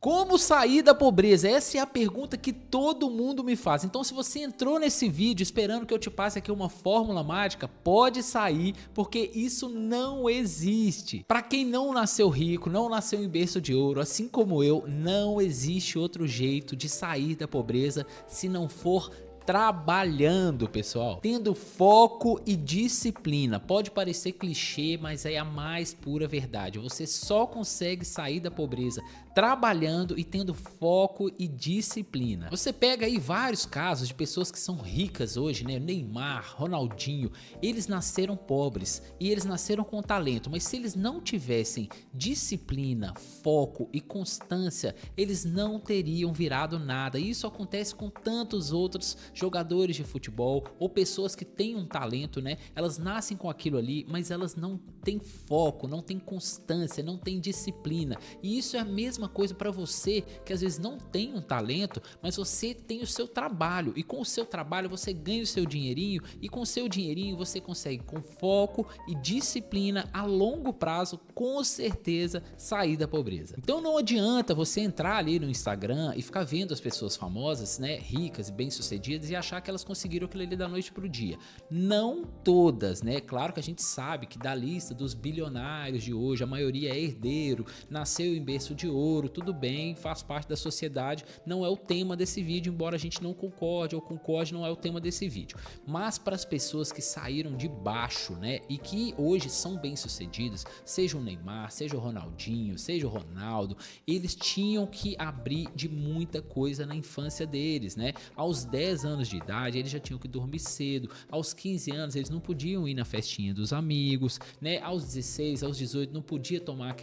Como sair da pobreza? Essa é a pergunta que todo mundo me faz. Então, se você entrou nesse vídeo esperando que eu te passe aqui uma fórmula mágica, pode sair, porque isso não existe. Para quem não nasceu rico, não nasceu em berço de ouro, assim como eu, não existe outro jeito de sair da pobreza se não for trabalhando, pessoal, tendo foco e disciplina. Pode parecer clichê, mas é a mais pura verdade. Você só consegue sair da pobreza trabalhando e tendo foco e disciplina. Você pega aí vários casos de pessoas que são ricas hoje, né? Neymar, Ronaldinho, eles nasceram pobres e eles nasceram com talento, mas se eles não tivessem disciplina, foco e constância, eles não teriam virado nada. E isso acontece com tantos outros jogadores de futebol ou pessoas que têm um talento, né? Elas nascem com aquilo ali, mas elas não têm foco, não têm constância, não têm disciplina. E isso é a mesma coisa para você que às vezes não tem um talento, mas você tem o seu trabalho e com o seu trabalho você ganha o seu dinheirinho e com o seu dinheirinho você consegue com foco e disciplina a longo prazo com certeza sair da pobreza. Então não adianta você entrar ali no Instagram e ficar vendo as pessoas famosas, né, ricas e bem-sucedidas e achar que elas conseguiram aquilo ali da noite pro dia. Não todas, né? Claro que a gente sabe que da lista dos bilionários de hoje, a maioria é herdeiro, nasceu em berço de ouro, tudo bem, faz parte da sociedade, não é o tema desse vídeo, embora a gente não concorde ou concorde, não é o tema desse vídeo. Mas para as pessoas que saíram de baixo, né, e que hoje são bem-sucedidas, seja o Neymar, seja o Ronaldinho, seja o Ronaldo, eles tinham que abrir de muita coisa na infância deles, né? Aos 10 anos de idade, eles já tinham que dormir cedo, aos 15 anos eles não podiam ir na festinha dos amigos, né? Aos 16, aos 18 não podia tomar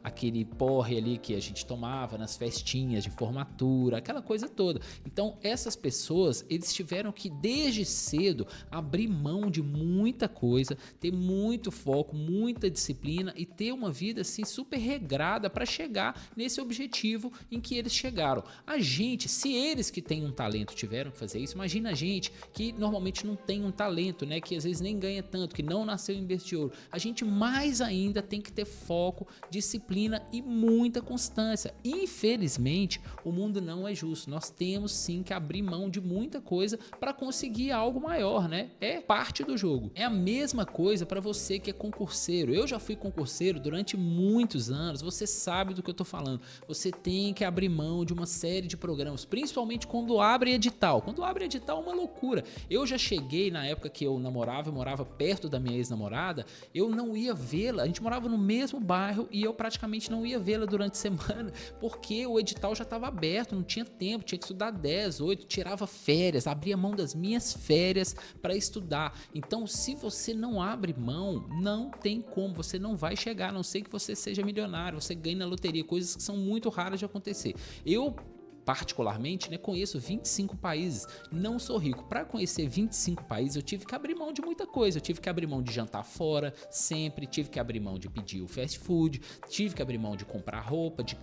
aquele porre ali que a gente tomava nas festinhas de formatura, aquela coisa toda. Então essas pessoas, eles tiveram que desde cedo abrir mão de muita coisa, ter muito foco, muita disciplina e ter uma vida assim super regrada para chegar nesse objetivo em que eles chegaram. A gente, se eles que têm um talento tiveram que fazer isso, imagina a gente que normalmente não tem um talento, né, que às vezes nem ganha tanto, que não nasceu em berço de ouro. A gente mais ainda tem que ter foco, disciplina e muita constância. Infelizmente, o mundo não é justo. Nós temos sim que abrir mão de muita coisa para conseguir algo maior, né? É parte do jogo. É a mesma coisa para você que é concurseiro. Eu já fui concurseiro durante muitos anos. Você sabe do que eu tô falando. Você tem que abrir mão de uma série de programas, principalmente quando abre edital. Quando abre edital é uma loucura. Eu já cheguei na época que eu morava perto da minha ex-namorada, eu não ia vê-la. A gente morava no mesmo bairro e eu praticamente não ia vê-la durante a semana, porque o edital já estava aberto, não tinha tempo, tinha que estudar 10, 8, tirava férias, abria mão das minhas férias para estudar. Então, se você não abre mão, não tem como, você não vai chegar, a não ser que você seja milionário, você ganhe na loteria, coisas que são muito raras de acontecer. Eu particularmente, né, conheço 25 países, não sou rico. Para conhecer 25 países eu tive que abrir mão de muita coisa, eu tive que abrir mão de jantar fora sempre, tive que abrir mão de pedir o fast food, tive que abrir mão de comprar roupa, de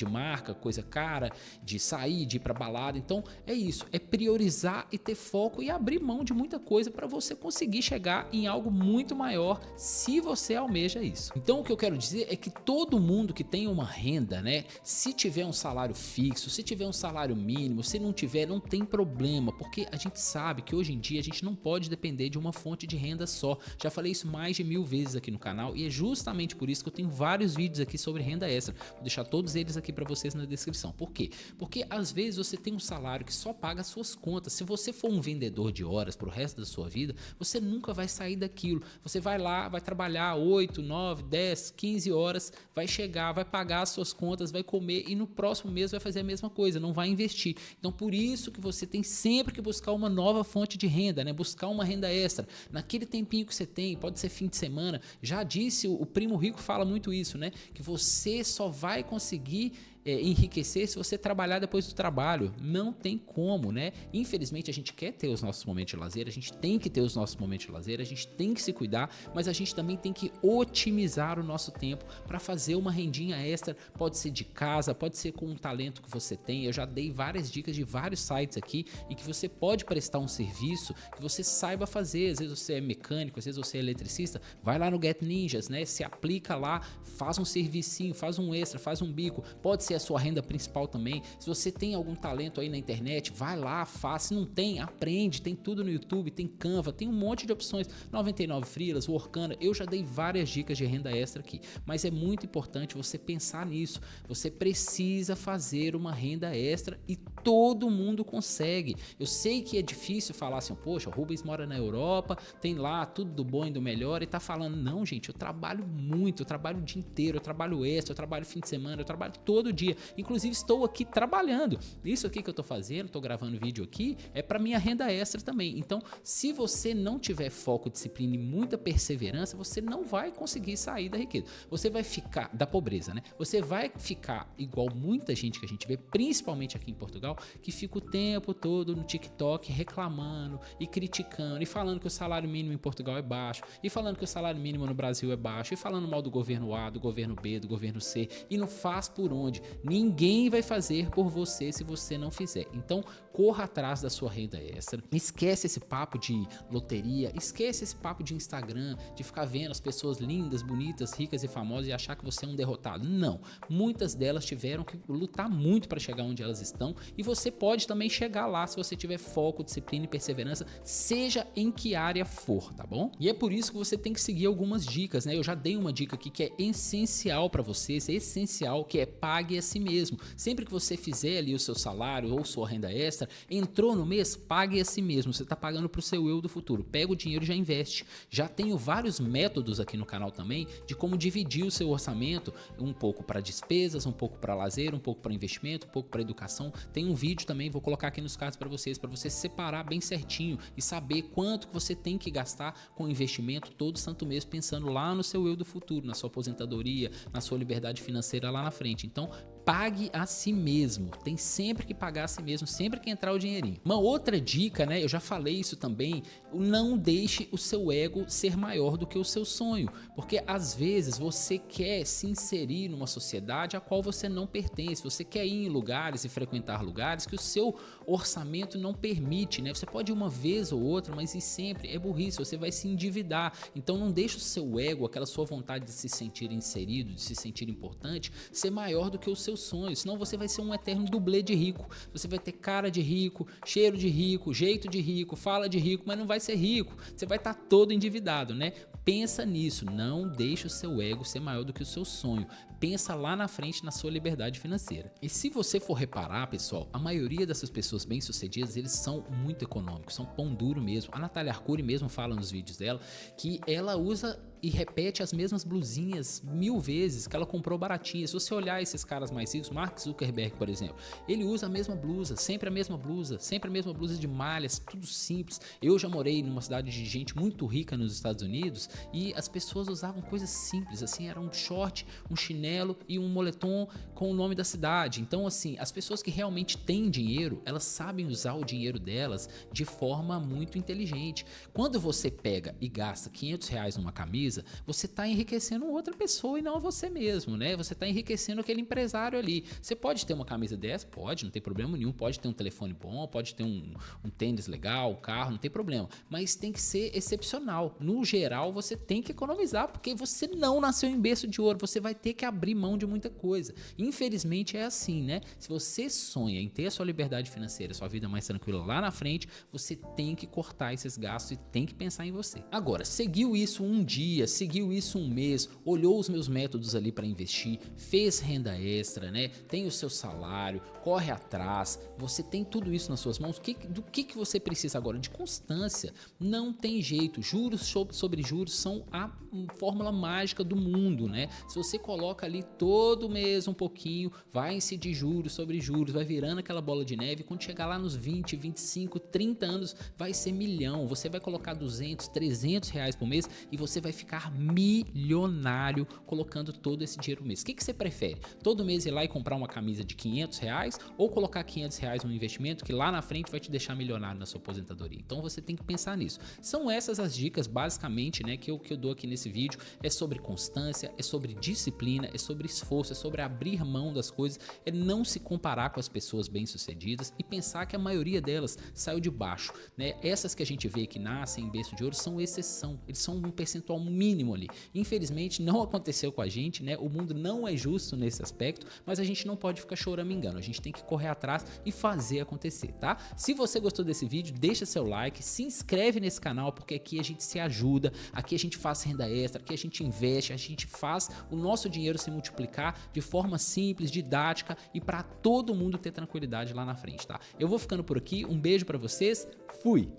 marca, coisa cara, de sair, de ir pra balada. Então é isso, é priorizar e ter foco e abrir mão de muita coisa para você conseguir chegar em algo muito maior se você almeja isso. Então o que eu quero dizer é que todo mundo que tem uma renda, né, se tiver um salário fixo, se tiver um salário mínimo, se não tiver, não tem problema, porque a gente sabe que hoje em dia a gente não pode depender de uma fonte de renda só. Já falei isso mais de 1000 vezes aqui no canal e é justamente por isso que eu tenho vários vídeos aqui sobre renda extra. Vou deixar todos eles aqui para vocês na descrição. Por quê? Porque às vezes você tem um salário que só paga as suas contas. Se você for um vendedor de horas pro resto da sua vida, você nunca vai sair daquilo. Você vai lá, vai trabalhar 8, 9, 10, 15 horas, vai chegar, vai pagar as suas contas, vai comer e no próximo mês vai fazer a mesma coisa, não vai investir. Então por isso que você tem sempre que buscar uma nova fonte de renda, né? Buscar uma renda extra. Naquele tempinho que você tem, pode ser fim de semana, já disse, o Primo Rico fala muito isso, né? Que você só vai conseguir enriquecer se você trabalhar depois do trabalho. Não tem como, né? Infelizmente a gente quer ter os nossos momentos de lazer, a gente tem que ter os nossos momentos de lazer, a gente tem que se cuidar, mas a gente também tem que otimizar o nosso tempo para fazer uma rendinha extra. Pode ser de casa, pode ser com um talento que você tem. Eu já dei várias dicas de vários sites aqui em que você pode prestar um serviço que você saiba fazer. Às vezes você é mecânico, às vezes você é eletricista, vai lá no Get Ninjas, né? Se aplica lá, faz um servicinho, faz um extra, faz um bico. Pode ser ser a sua renda principal também. Se você tem algum talento aí na internet, vai lá, faz. Se não tem, aprende. Tem tudo no YouTube, tem Canva, tem um monte de opções. 99 Freelas, Workana, eu já dei várias dicas de renda extra aqui. Mas é muito importante você pensar nisso. Você precisa fazer uma renda extra e todo mundo consegue. Eu sei que é difícil falar assim, poxa, o Rubens mora na Europa, tem lá tudo do bom e do melhor e tá falando, não gente, eu trabalho muito, eu trabalho o dia inteiro, eu trabalho extra, eu trabalho fim de semana, eu trabalho todo dia, inclusive estou aqui trabalhando. Isso aqui que eu tô fazendo, tô gravando vídeo aqui, é para minha renda extra também. Então, se você não tiver foco, disciplina e muita perseverança, você não vai conseguir sair da riqueza. Você vai ficar, da pobreza, né? Você vai ficar igual muita gente que a gente vê, principalmente aqui em Portugal, que fica o tempo todo no TikTok reclamando e criticando e falando que o salário mínimo em Portugal é baixo e falando que o salário mínimo no Brasil é baixo e falando mal do governo A, do governo B, do governo C e não faz por onde. Ninguém vai fazer por você se você não fizer. Então, corra atrás da sua renda extra. Esquece esse papo de loteria, esquece esse papo de Instagram, de ficar vendo as pessoas lindas, bonitas, ricas e famosas e achar que você é um derrotado. Não. Muitas delas tiveram que lutar muito para chegar onde elas estão e você pode também chegar lá se você tiver foco, disciplina e perseverança, seja em que área for, tá bom? E é por isso que você tem que seguir algumas dicas, né? Eu já dei uma dica aqui que é essencial para vocês, é essencial, que é pague a si mesmo. Sempre que você fizer ali o seu salário ou sua renda extra, entrou no mês, pague a si mesmo. Você tá pagando pro seu eu do futuro. Pega o dinheiro e já investe. Já tenho vários métodos aqui no canal também de como dividir o seu orçamento, um pouco para despesas, um pouco para lazer, um pouco para investimento, um pouco para educação. Tem um vídeo também, vou colocar aqui nos cards para você separar bem certinho e saber quanto que você tem que gastar com investimento todo santo mês, pensando lá no seu eu do futuro, na sua aposentadoria, na sua liberdade financeira lá na frente. Então, pague a si mesmo, tem sempre que pagar a si mesmo, sempre que entrar o dinheirinho. Uma outra dica, né, eu já falei isso também, não deixe o seu ego ser maior do que o seu sonho, porque às vezes você quer se inserir numa sociedade a qual você não pertence, você quer ir em lugares e frequentar lugares que o seu orçamento não permite, né? Você pode ir uma vez ou outra, mas ir sempre é burrice, você vai se endividar. Então não deixe o seu ego, aquela sua vontade de se sentir inserido, de se sentir importante, ser maior do que o seu sonho, senão você vai ser um eterno dublê de rico. Você vai ter cara de rico, cheiro de rico, jeito de rico, fala de rico, mas não vai ser rico. Você vai estar todo endividado, né? Pensa nisso, não deixe o seu ego ser maior do que o seu sonho. Pensa lá na frente na sua liberdade financeira. E se você for reparar, pessoal, a maioria dessas pessoas bem-sucedidas, eles são muito econômicos, são pão duro mesmo. A Natália Arcuri mesmo fala nos vídeos dela que ela usa e repete as mesmas blusinhas 1000 vezes, que ela comprou baratinha. Se você olhar esses caras mais ricos, Mark Zuckerberg, por exemplo, ele usa a mesma blusa, sempre a mesma blusa de malhas, tudo simples. Eu já morei numa cidade de gente muito rica nos Estados Unidos e as pessoas usavam coisas simples, assim, era um short, um chinelo e um moletom com o nome da cidade. Então, assim, as pessoas que realmente têm dinheiro, elas sabem usar o dinheiro delas de forma muito inteligente. Quando você pega e gasta R$500 numa camisa, você está enriquecendo outra pessoa e não você mesmo, né? Você está enriquecendo aquele empresário ali. Você pode ter uma camisa dessa? Pode, não tem problema nenhum. Pode ter um telefone bom, pode ter um tênis legal, um carro, não tem problema. Mas tem que ser excepcional. No geral, você tem que economizar, porque você não nasceu em berço de ouro. Você vai ter que abrir mão de muita coisa. Infelizmente é assim, né? Se você sonha em ter a sua liberdade financeira, sua vida mais tranquila lá na frente, você tem que cortar esses gastos e tem que pensar em você. Agora, seguiu isso um dia, seguiu isso um mês, olhou os meus métodos ali para investir, fez renda extra, né? Tem o seu salário, corre atrás, você tem tudo isso nas suas mãos. Do que você precisa agora? De constância. Não tem jeito. Juros sobre juros são a fórmula mágica do mundo, né? Se você coloca ali todo mês um pouquinho, vai incidir juros sobre juros, vai virando aquela bola de neve. Quando chegar lá nos 20, 25, 30 anos, vai ser milhão. Você vai colocar 200, 300 reais por mês e você vai ficar milionário colocando todo esse dinheiro mês. O que você prefere? Todo mês ir lá e comprar uma camisa de R$500 ou colocar R$500 no investimento que lá na frente vai te deixar milionário na sua aposentadoria? Então você tem que pensar nisso. São essas as dicas basicamente, né, que eu dou aqui nesse vídeo. É sobre constância, é sobre disciplina, é sobre esforço, é sobre abrir mão das coisas, é não se comparar com as pessoas bem-sucedidas e pensar que a maioria delas saiu de baixo, né? Essas que a gente vê que nascem em berço de ouro são exceção, eles são um percentual mínimo ali. Infelizmente não aconteceu com a gente, né? O mundo não é justo nesse aspecto, mas a gente não pode ficar choramingando, a gente tem que correr atrás e fazer acontecer, tá? Se você gostou desse vídeo, deixa seu like, se inscreve nesse canal, porque aqui a gente se ajuda, aqui a gente faz renda extra, aqui a gente investe, a gente faz o nosso dinheiro se multiplicar de forma simples, didática e para todo mundo ter tranquilidade lá na frente, tá? Eu vou ficando por aqui, um beijo para vocês, fui!